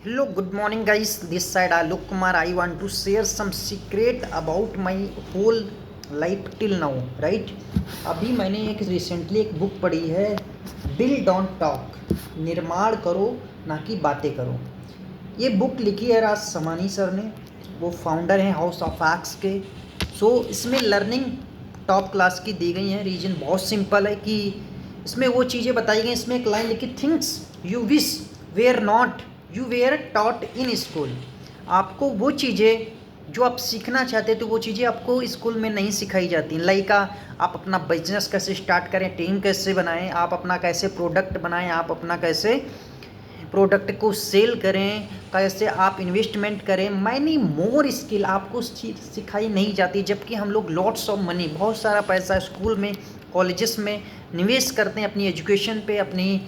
Hello, good morning, guys. This side Alok Kumar. I want to share some secret about my whole life till now. Right? अभी मैंने एक recently एक book पढ़ी है, bill don't talk, निर्माण करो ना कि बातें करो। ये बुक लिखी है राज समानी सर ने, वो फाउंडर हैं हाउस ऑफ एक्स के। इसमें लर्निंग टॉप क्लास की दी गई है। रीजन बहुत सिंपल है कि इसमें वो चीज़ें बताई गई। इसमें एक लाइन लिखी, things you wish were not you were taught in school. आपको वो चीज़ें जो आप सीखना चाहते थे वो चीज़ें आपको स्कूल में नहीं सिखाई जाती। लाइक आप अपना बिजनेस कैसे स्टार्ट करें, टीम कैसे बनाएं, आप अपना कैसे प्रोडक्ट बनाएं, आप अपना कैसे प्रोडक्ट को सेल करें, कैसे आप इन्वेस्टमेंट करें, मैनी मोर स्किल आपको सिखाई नहीं जाती। जबकि हम लोग लॉट्स ऑफ मनी, बहुत सारा पैसा स्कूल में कॉलेजेस में निवेश करते हैं अपनी एजुकेशन पे, अपनी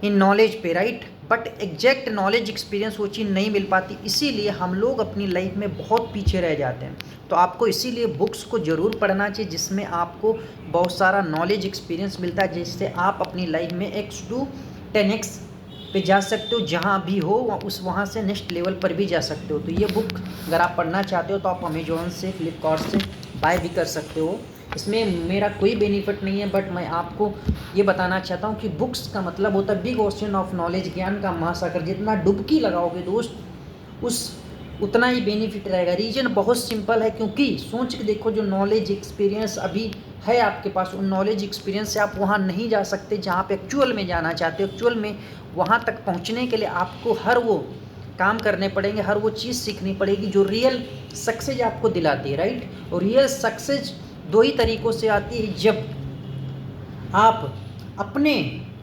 इन नॉलेज पे, right. But exact knowledge experience वो चीज़ नहीं मिल पाती, इसीलिए हम लोग अपनी लाइफ में बहुत पीछे रह जाते हैं। तो आपको इसीलिए बुक्स को ज़रूर पढ़ना चाहिए, जिसमें आपको बहुत सारा नॉलेज एक्सपीरियंस मिलता है, जिससे आप अपनी लाइफ में X to 10X पे जा सकते हो। जहाँ भी हो वहाँ से नेक्स्ट लेवल पर भी जा सकते हो। तो ये बुक अगर आप पढ़ना चाहते हो तो आप अमेजोन से, फ्लिपकार्ट से बाय भी कर सकते हो। इसमें मेरा कोई बेनिफिट नहीं है, बट मैं आपको ये बताना चाहता हूँ कि बुक्स का मतलब होता है बिग ओशन ऑफ नॉलेज, ज्ञान का महासागर। जितना डुबकी लगाओगे दोस्त, उस उतना ही बेनिफिट रहेगा। रीजन बहुत सिंपल है, क्योंकि सोच के देखो, जो नॉलेज एक्सपीरियंस अभी है आपके पास, उन नॉलेज एक्सपीरियंस से आप वहाँ नहीं जा सकते जहाँ पे एक्चुअल में जाना चाहते हो। एक्चुअल में वहाँ तक पहुँचने के लिए आपको हर वो काम करने पड़ेंगे, हर वो चीज़ सीखनी पड़ेगी जो रियल सक्सेस आपको दिलाती है, राइट। और रियल सक्सेस दो ही तरीक़ों से आती है, जब आप अपने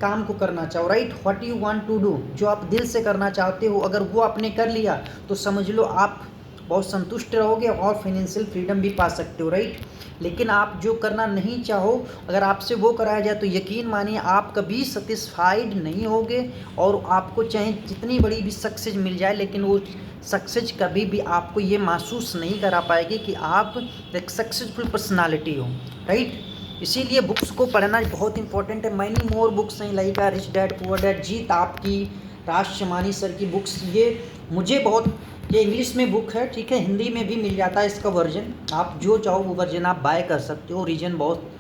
काम को करना चाहो, right. What you want to do, जो आप दिल से करना चाहते हो, अगर वो आपने कर लिया तो समझ लो आप बहुत संतुष्ट रहोगे और फाइनेंशियल फ्रीडम भी पा सकते हो, राइट। लेकिन आप जो करना नहीं चाहो, अगर आपसे वो कराया जाए तो यकीन मानिए आप कभी सेटिस्फाइड नहीं होगे। और आपको चाहे जितनी बड़ी भी सक्सेस मिल जाए, लेकिन वो सक्सेस कभी भी आपको ये महसूस नहीं करा पाएगी कि आप एक सक्सेसफुल पर्सनालिटी हो, राइट। इसीलिए बुक्स को पढ़ना बहुत इंपॉर्टेंट है। मैनी मोर बुक्स हैं, like rich dad poor dad, Jeet Aapki, Raj Shamani sir की बुक्स। ये मुझे बहुत, ये इंग्लिश में बुक है, ठीक है, हिंदी में भी मिल जाता है इसका वर्जन। आप जो चाहो वो वर्जन आप बाय कर सकते हो। रीजन बहुत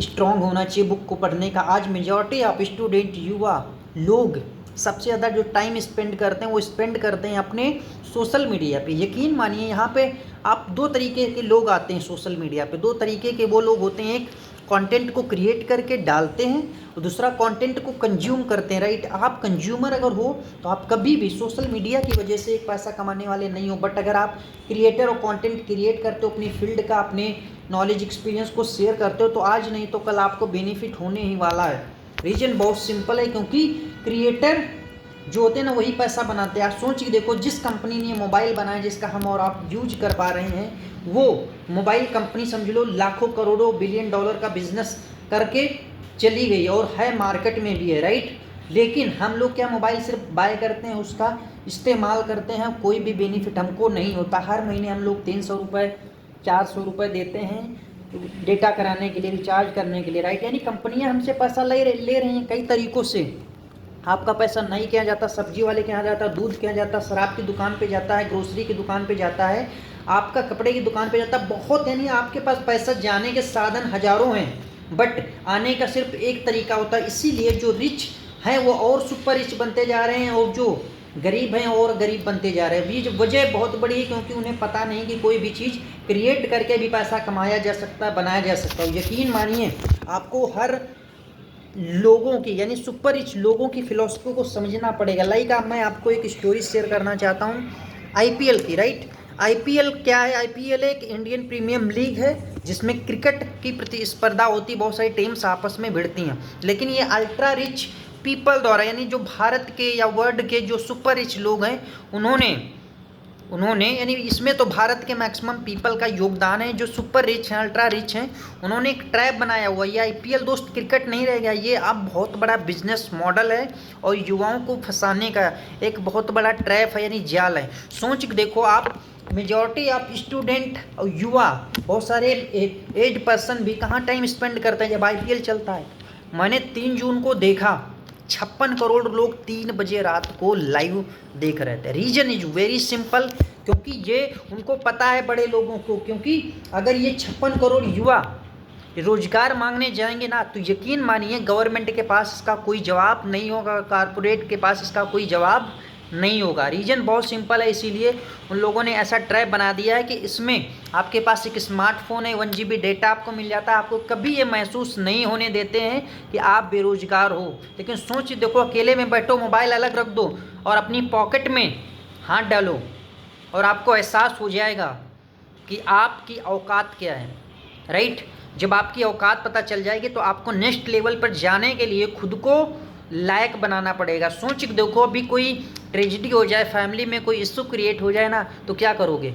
स्ट्रॉन्ग होना चाहिए बुक को पढ़ने का। आज मेजॉरिटी ऑफ स्टूडेंट, युवा लोग सबसे ज़्यादा जो टाइम स्पेंड करते हैं वो स्पेंड करते हैं अपने सोशल मीडिया पे। यकीन मानिए यहाँ पे आप दो तरीके के लोग आते हैं सोशल मीडिया पे। दो तरीके के वो लोग होते हैं, एक कंटेंट को क्रिएट करके डालते हैं और दूसरा कंटेंट को कंज्यूम करते हैं, राइट। आप कंज्यूमर अगर हो तो आप कभी भी सोशल मीडिया की वजह से एक पैसा कमाने वाले नहीं हो। बट अगर आप क्रिएटर और कंटेंट क्रिएट करते हो, अपनी फील्ड का, अपने नॉलेज एक्सपीरियंस को शेयर करते हो, तो आज नहीं तो कल आपको बेनिफिट होने ही वाला है। रीजन बहुत सिंपल है, क्योंकि क्रिएटर जो होते हैं ना वही पैसा बनाते हैं। आप सोच के देखो, जिस कंपनी ने मोबाइल बनाया जिसका हम और आप यूज कर पा रहे हैं, वो मोबाइल कंपनी समझ लो लाखों करोड़ों बिलियन डॉलर का बिजनेस करके चली गई और है, मार्केट में भी है, राइट। लेकिन हम लोग क्या मोबाइल सिर्फ बाय करते हैं, उसका इस्तेमाल करते हैं, कोई भी बेनिफिट हमको नहीं होता। हर महीने हम लोग 300 रुपये 400 रुपये देते हैं डेटा कराने के लिए, रिचार्ज करने के लिए, राइट। यानी कंपनियां हमसे पैसा ले रही हैं कई तरीक़ों से। आपका पैसा नहीं किया जाता, सब्जी वाले के यहाँ जाता है, दूध के यहाँ जाता है, शराब की दुकान पे जाता है, ग्रोसरी की दुकान पे जाता है, आपका कपड़े की दुकान पे जाता है, बहुत। यानी आपके पास पैसा जाने के साधन हज़ारों हैं, बट आने का सिर्फ एक तरीका होता है। इसीलिए जो रिच हैं वो और सुपर रिच बनते जा रहे हैं, और जो गरीब हैं और गरीब बनते जा रहे हैं। बीच वजह बहुत बड़ी है, क्योंकि उन्हें पता नहीं कि कोई भी चीज़ क्रिएट करके भी पैसा कमाया जा सकता है, बनाया जा सकता है। यकीन मानिए आपको हर लोगों की, यानी सुपर रिच लोगों की फिलॉसफी को समझना पड़ेगा। लाइक मैं आपको एक स्टोरी शेयर करना चाहता हूँ आईपीएल की, राइट। आईपीएल क्या है? आईपीएल एक इंडियन प्रीमियम लीग है, जिसमें क्रिकेट की प्रतिस्पर्धा होती है, बहुत सारी टीम्स आपस में भिड़ती हैं। लेकिन ये अल्ट्रा रिच पीपल द्वारा, यानी जो भारत के या वर्ल्ड के जो सुपर रिच लोग हैं, उन्होंने यानी इसमें तो भारत के मैक्सिमम पीपल का योगदान है, जो सुपर रिच हैं, अल्ट्रा रिच हैं, उन्होंने एक ट्रैप बनाया हुआ है। ये आईपीएल दोस्त क्रिकेट नहीं रह गया, ये अब बहुत बड़ा बिजनेस मॉडल है और युवाओं को फंसाने का एक बहुत बड़ा ट्रैप है, यानी जाल है। सोच के देखो आप, मेजॉरिटी ऑफ स्टूडेंट और युवा, बहुत सारे एज पर्सन भी कहाँ टाइम स्पेंड करते हैं जब आईपीएल चलता है। मैंने 3 जून को देखा 56 करोड़ लोग 3 बजे रात को लाइव देख रहे थे। रीजन इज वेरी सिंपल, क्योंकि ये उनको पता है बड़े लोगों को, क्योंकि अगर ये 56 करोड़ युवा रोजगार मांगने जाएंगे ना, तो यकीन मानिए गवर्नमेंट के पास इसका कोई जवाब नहीं होगा, कॉरपोरेट के पास इसका कोई जवाब नहीं होगा। रीजन बहुत सिंपल है, इसीलिए उन लोगों ने ऐसा ट्रैप बना दिया है कि इसमें आपके पास एक स्मार्टफोन है, 1 GB डेटा आपको मिल जाता है, आपको कभी ये महसूस नहीं होने देते हैं कि आप बेरोजगार हो। लेकिन सोच देखो, अकेले में बैठो, मोबाइल अलग रख दो और अपनी पॉकेट में हाथ डालो और आपको एहसास हो जाएगा कि आपकी औकात क्या है, राइट। जब आपकी औकात पता चल जाएगी तो आपको नेक्स्ट लेवल पर जाने के लिए खुद को लायक बनाना पड़ेगा। सोच के देखो, अभी कोई ट्रेजिडी हो जाए, फैमिली में कोई इशू क्रिएट हो जाए ना, तो क्या करोगे?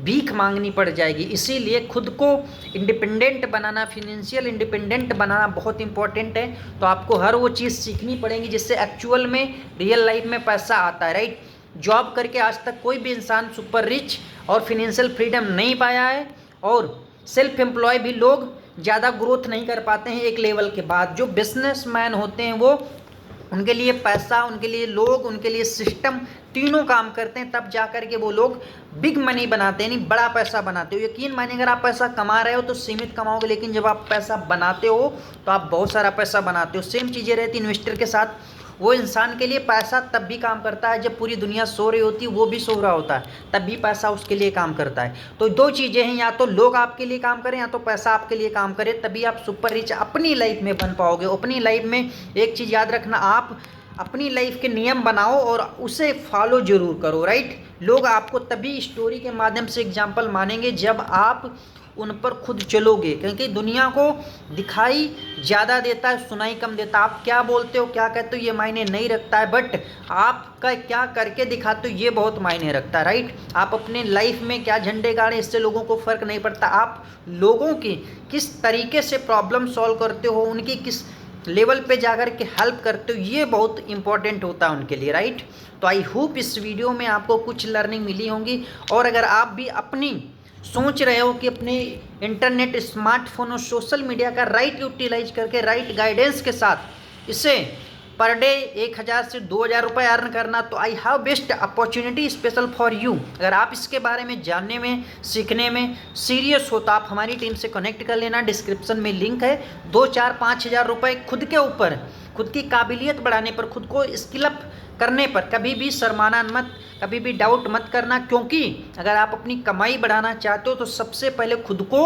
भीख मांगनी पड़ जाएगी। इसीलिए खुद को इंडिपेंडेंट बनाना, फिनेंशियल इंडिपेंडेंट बनाना बहुत इंपॉर्टेंट है। तो आपको हर वो चीज़ सीखनी पड़ेगी जिससे एक्चुअल में रियल लाइफ में पैसा आता है, राइट। जॉब करके आज तक कोई भी इंसान सुपर रिच और फिनेंशियल फ्रीडम नहीं पाया है, और सेल्फ एम्प्लॉय भी लोग ज़्यादा ग्रोथ नहीं कर पाते हैं एक लेवल के बाद। जो बिजनेसमैन होते हैं वो, उनके लिए पैसा, उनके लिए लोग, उनके लिए सिस्टम, तीनों काम करते हैं, तब जा कर के वो लोग बिग मनी बनाते हैं, नहीं बड़ा पैसा बनाते हो। यकीन मानिए, अगर आप पैसा कमा रहे हो तो सीमित कमाओगे, लेकिन जब आप पैसा बनाते हो तो आप बहुत सारा पैसा बनाते हो। सेम चीज़ें रहती इन्वेस्टर के साथ। वो इंसान के लिए पैसा तब भी काम करता है जब पूरी दुनिया सो रही होती है, वो भी सो रहा होता है, तब भी पैसा उसके लिए काम करता है। तो दो चीज़ें हैं, या तो लोग आपके लिए काम करें या तो पैसा आपके लिए काम करे, तभी आप सुपर रिच अपनी लाइफ में बन पाओगे। अपनी लाइफ में एक चीज़ याद रखना, आप अपनी लाइफ के नियम बनाओ और उसे फॉलो जरूर करो, राइट। लोग आपको तभी स्टोरी के माध्यम से एग्जाम्पल मानेंगे जब आप उन पर खुद चलोगे, क्योंकि दुनिया को दिखाई ज़्यादा देता है, सुनाई कम देता। आप क्या बोलते हो, क्या कहते हो, ये मायने नहीं रखता है, बट आपका क्या करके दिखाते हो ये बहुत मायने रखता है, राइट। आप अपने लाइफ में क्या झंडे गाड़े, इससे लोगों को फ़र्क नहीं पड़ता। आप लोगों की किस तरीके से प्रॉब्लम सॉल्व करते हो, उनकी किस लेवल पे जाकर के हेल्प करते हो, ये बहुत इंपॉर्टेंट होता है उनके लिए, राइट। तो आई होप इस वीडियो में आपको कुछ लर्निंग मिली होंगी, और अगर आप भी अपनी सोच रहे हो कि अपने इंटरनेट, स्मार्टफोन और सोशल मीडिया का राइट यूटिलाइज करके, राइट गाइडेंस के साथ इसे पर डे 1000 से 2000 रुपये अर्न करना, तो I have best opportunity special for you. अगर आप इसके बारे में जानने में, सीखने में सीरियस हो तो आप हमारी टीम से कनेक्ट कर लेना। डिस्क्रिप्शन में लिंक है। 2, 4, 5 हज़ार रुपये खुद के ऊपर, खुद की काबिलियत बढ़ाने पर, खुद को स्किल अप करने पर कभी भी शर्माना मत, कभी भी डाउट मत करना, क्योंकि अगर आप अपनी कमाई बढ़ाना चाहते हो तो सबसे पहले खुद को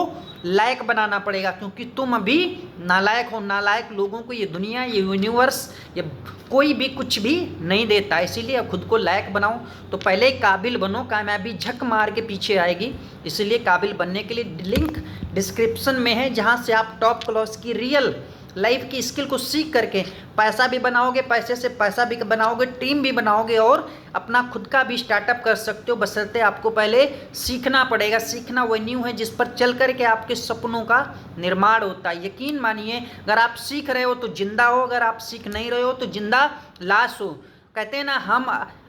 लायक बनाना पड़ेगा, क्योंकि तुम अभी नालायक हो। नालायक लोगों को ये दुनिया, ये यूनिवर्स, ये कोई भी कुछ भी नहीं देता। इसीलिए खुद को लायक बनाओ, तो पहले काबिल बनो, कामयाबी झक मार के पीछे आएगी। इसलिए काबिल बनने के लिए लिंक डिस्क्रिप्शन में है, जहाँ से आप टॉप क्लास की रियल लाइफ की स्किल को सीख करके पैसा भी बनाओगे, पैसे से पैसा भी बनाओगे, टीम भी बनाओगे और अपना खुद का भी स्टार्टअप कर सकते हो। बशर्ते आपको पहले सीखना पड़ेगा। सीखना वही न्यू है जिस पर चल करके आपके सपनों का निर्माण होता है। यकीन मानिए, अगर आप सीख रहे हो तो जिंदा हो, अगर आप सीख नहीं रहे हो तो जिंदा लाश हो। कहते हैं ना, हम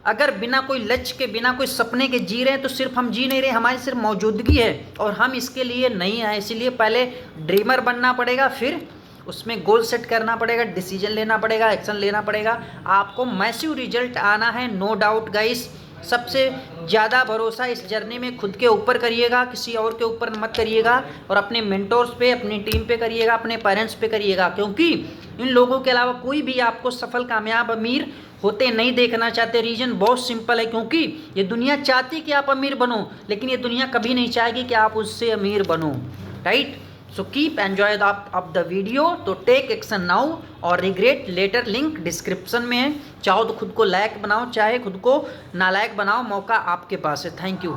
अगर बिना कोई लक्ष्य के, बिना कोई सपने के जी रहे हैं तो सिर्फ हम जी नहीं रहे, हमारी सिर्फ मौजूदगी है और हम इसके लिए नहीं आए। इसीलिए पहले ड्रीमर बनना पड़ेगा, फिर उसमें गोल सेट करना पड़ेगा, डिसीजन लेना पड़ेगा, एक्शन लेना पड़ेगा। आपको मैसिव रिजल्ट आना है, नो डाउट गाइस। सबसे ज़्यादा भरोसा इस जर्नी में खुद के ऊपर करिएगा, किसी और के ऊपर मत करिएगा, और अपने मेंटोर्स पे, अपनी टीम पे करिएगा, अपने पेरेंट्स पे करिएगा, क्योंकि इन लोगों के अलावा कोई भी आपको सफल, कामयाब, अमीर होते नहीं देखना चाहते। रीज़न बहुत सिंपल है, क्योंकि ये दुनिया चाहती कि आप अमीर बनो, लेकिन ये दुनिया कभी नहीं चाहेगी कि आप उससे अमीर बनो, right. So keep enjoy of the video, तो टेक एक्शन नाउ और रिग्रेट लेटर। लिंक डिस्क्रिप्शन में है। चाहो तो खुद को लायक बनाओ, चाहे खुद को नालायक बनाओ, मौका आपके पास है। Thank you.